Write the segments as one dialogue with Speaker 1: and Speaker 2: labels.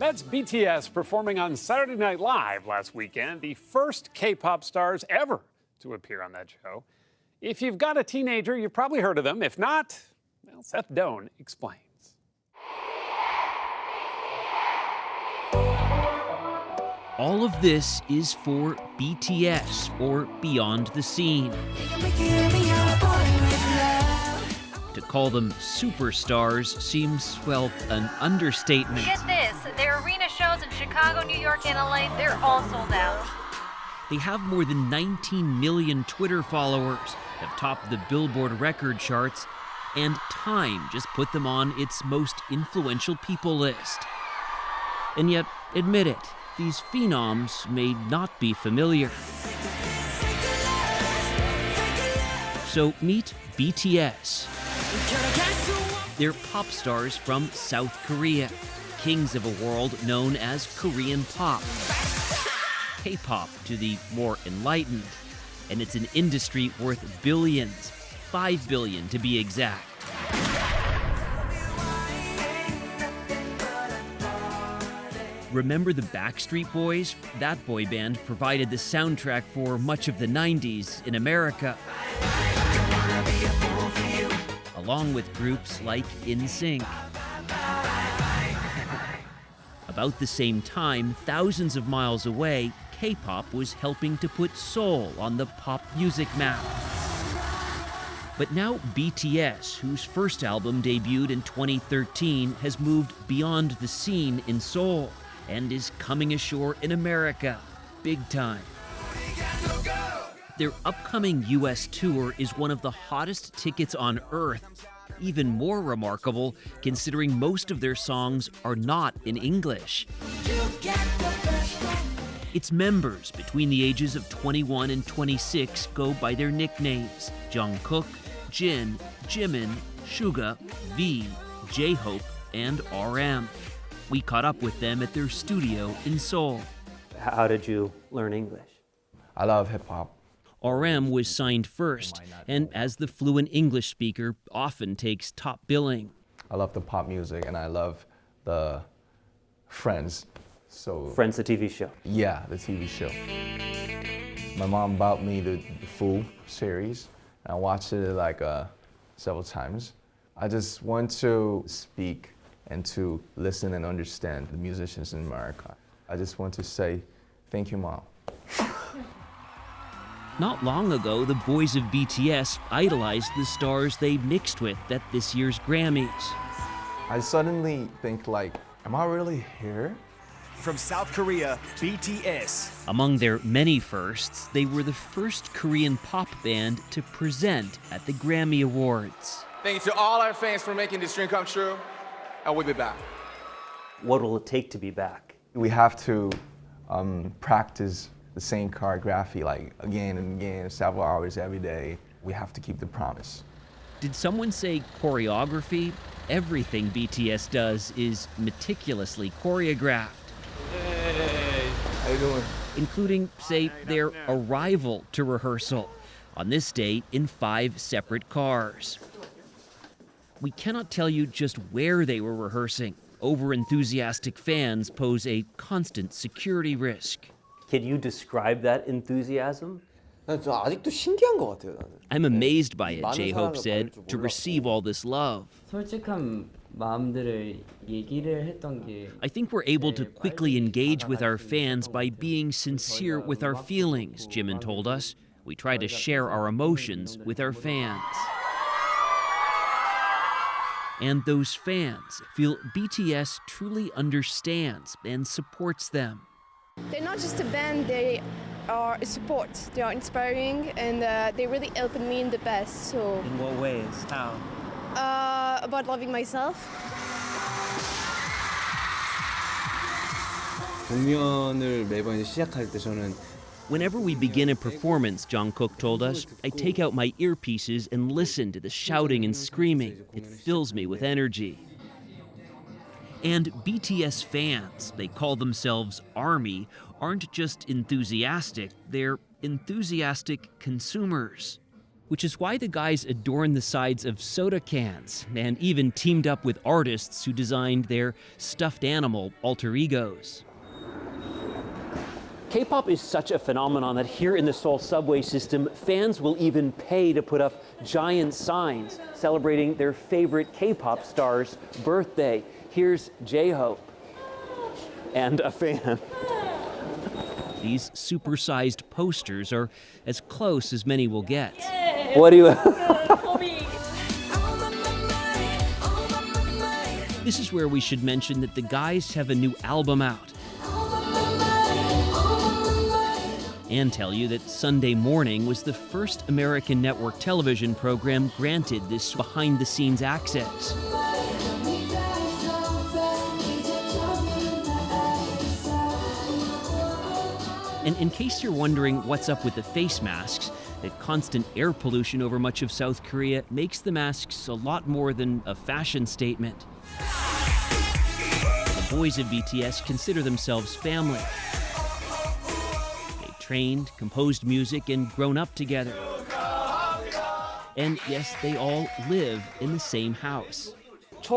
Speaker 1: That's BTS performing on Saturday Night Live last weekend, the first K-pop stars ever to appear on that show. If you've got a teenager, you've probably heard of them. If not, well, Seth Doane explains.
Speaker 2: All of this is for BTS, or Beyond the Scene. To call them superstars seems, well, an understatement.
Speaker 3: Get this, their arena shows in Chicago, New York, and LA, they're all sold out.
Speaker 2: They have more than 19 million Twitter followers, have topped the Billboard record charts, and Time just put them on its most influential people list. And yet, admit it, these phenoms may not be familiar. So meet BTS. They're pop stars from South Korea, kings of a world known as Korean pop. K-pop to the more enlightened. And it's an industry worth billions, 5 billion to be exact. Remember the Backstreet Boys? That boy band provided the soundtrack for much of the 90s in America, along with groups like NSYNC. About the same time, thousands of miles away, K-pop was helping to put Seoul on the pop music map. But now BTS, whose first album debuted in 2013, has moved beyond the scene in Seoul and is coming ashore in America, big time. Their upcoming US tour is one of the hottest tickets on earth. Even more remarkable, considering most of their songs are not in English. Its members between the ages of 21 and 26 go by their nicknames: Jungkook, Jin, Jimin, Suga, V, J-Hope, and RM. We caught up with them at their studio in Seoul.
Speaker 4: How did you learn English?
Speaker 5: I love hip-hop.
Speaker 2: RM was signed first, and as the fluent English speaker, often takes top billing.
Speaker 5: I love the pop music, and I love the Friends. So
Speaker 4: Friends, the TV show.
Speaker 5: Yeah, the TV show. My mom bought me the full series, and I watched it like several times. I just want to speak and to listen and understand the musicians in America. I just want to say thank you, Mom.
Speaker 2: Not long ago, the boys of BTS idolized the stars they mixed with at this year's Grammys.
Speaker 5: I suddenly think like, am I really here?
Speaker 6: From South Korea, BTS.
Speaker 2: Among their many firsts, they were the first Korean pop band to present at the Grammy Awards.
Speaker 7: Thank you to all our fans for making this dream come true, and we'll be back.
Speaker 4: What will it take to be back?
Speaker 5: We have to practice the same choreography like again and again, several hours every day. We have to keep the promise.
Speaker 2: Did someone say choreography? Everything BTS does is meticulously choreographed.
Speaker 7: Hey, how you doing?
Speaker 2: Including, say, their arrival to rehearsal, on this date in 5 separate cars. We cannot tell you just where they were rehearsing. Over-enthusiastic fans pose a constant security risk.
Speaker 4: Can you describe that enthusiasm?
Speaker 8: 아직도 신기한 것 같아요, 나는.
Speaker 2: I'm amazed by it, J-Hope said, to receive all this love.
Speaker 9: 솔직한 마음들을 얘기를 했던 게
Speaker 2: I think we're able to quickly engage with our fans by being sincere with our feelings, Jimin told us. We try to share our emotions with our fans. And those fans feel BTS truly understands and supports them.
Speaker 10: They're not just a band, they are a support. They are inspiring and they really helped me in the past. So
Speaker 9: In what ways? How?
Speaker 10: About loving myself.
Speaker 8: 공연을 매번 이제 시작할 때 저는
Speaker 2: Whenever we begin a performance, Jungkook told us, I take out my earpieces and listen to the shouting and screaming. It fills me with energy. And BTS fans, they call themselves ARMY, aren't just enthusiastic, they're enthusiastic consumers. which is why the guys adorn the sides of soda cans and even teamed up with artists who designed their stuffed animal alter egos.
Speaker 4: K-pop is such a phenomenon that here in the Seoul subway system, fans will even pay to put up giant signs celebrating their favorite K-pop star's birthday. Here's J-Hope and a fan.
Speaker 2: These supersized posters are as close as many will get.
Speaker 4: What do you...
Speaker 2: This is where we should mention that the guys have a new album out. And tell you that Sunday Morning was the first American network television program granted this behind-the-scenes access. And in case you're wondering what's up with the face masks, that constant air pollution over much of South Korea makes the masks a lot more than a fashion statement. The boys of BTS consider themselves family. They trained, composed music, and grown up together. And yes, they all live in the same house. At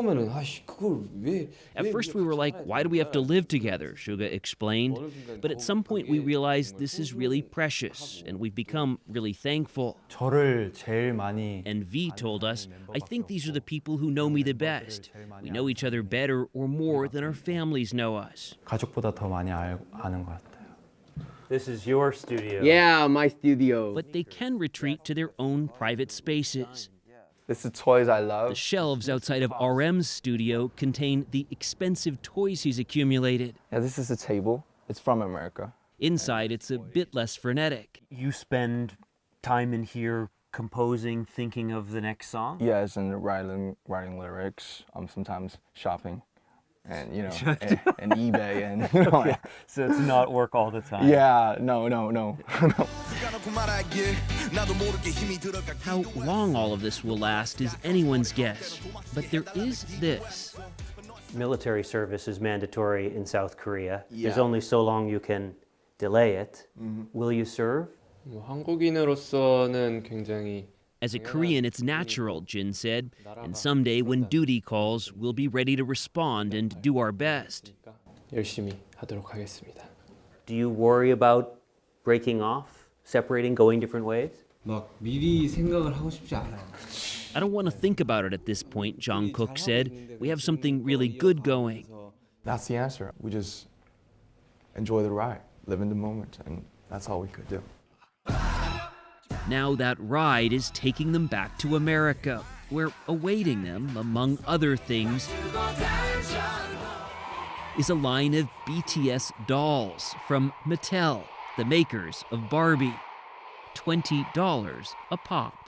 Speaker 2: first we were like, why do we have to live together? Suga explained. But at some point we realized this is really precious, and we've become really thankful. And V told us, I think these are the people who know me the best. We know each other better or more than our families know us.
Speaker 4: This is your studio.
Speaker 8: Yeah, my studio.
Speaker 2: But they can retreat to their own private spaces.
Speaker 5: It's the toys I love.
Speaker 2: The shelves outside of RM's studio contain the expensive toys he's accumulated.
Speaker 5: Yeah, this is a table. It's from America.
Speaker 2: Inside, it's a bit less frenetic.
Speaker 4: You spend time in here composing, thinking of the next song?
Speaker 5: Yes, and writing lyrics. Sometimes shopping, and and eBay, and
Speaker 4: So it's not work all the time.
Speaker 5: Yeah, no.
Speaker 2: How long all of this will last is anyone's guess, but there is this.
Speaker 4: Military service is mandatory in South Korea.
Speaker 5: Yeah.
Speaker 4: There's only so long you can delay it. Will you serve?
Speaker 8: 한국인으로서는 굉장히
Speaker 2: As a Korean, it's natural, Jin said, and someday when duty calls, we'll be ready to respond and do our best.
Speaker 8: 열심히 하도록 하겠습니다.
Speaker 4: Do you worry about breaking off, separating, going different ways?
Speaker 9: 막 미리 생각을 하고 싶지 않아요.
Speaker 2: I don't want to think about it at this point, Jungkook said. We have something really good going.
Speaker 5: That's the answer. We just enjoy the ride, live in the moment, and that's all we could do.
Speaker 2: Now that ride is taking them back to America, where awaiting them, among other things, is a line of BTS dolls from Mattel, the makers of Barbie. $20 a pop.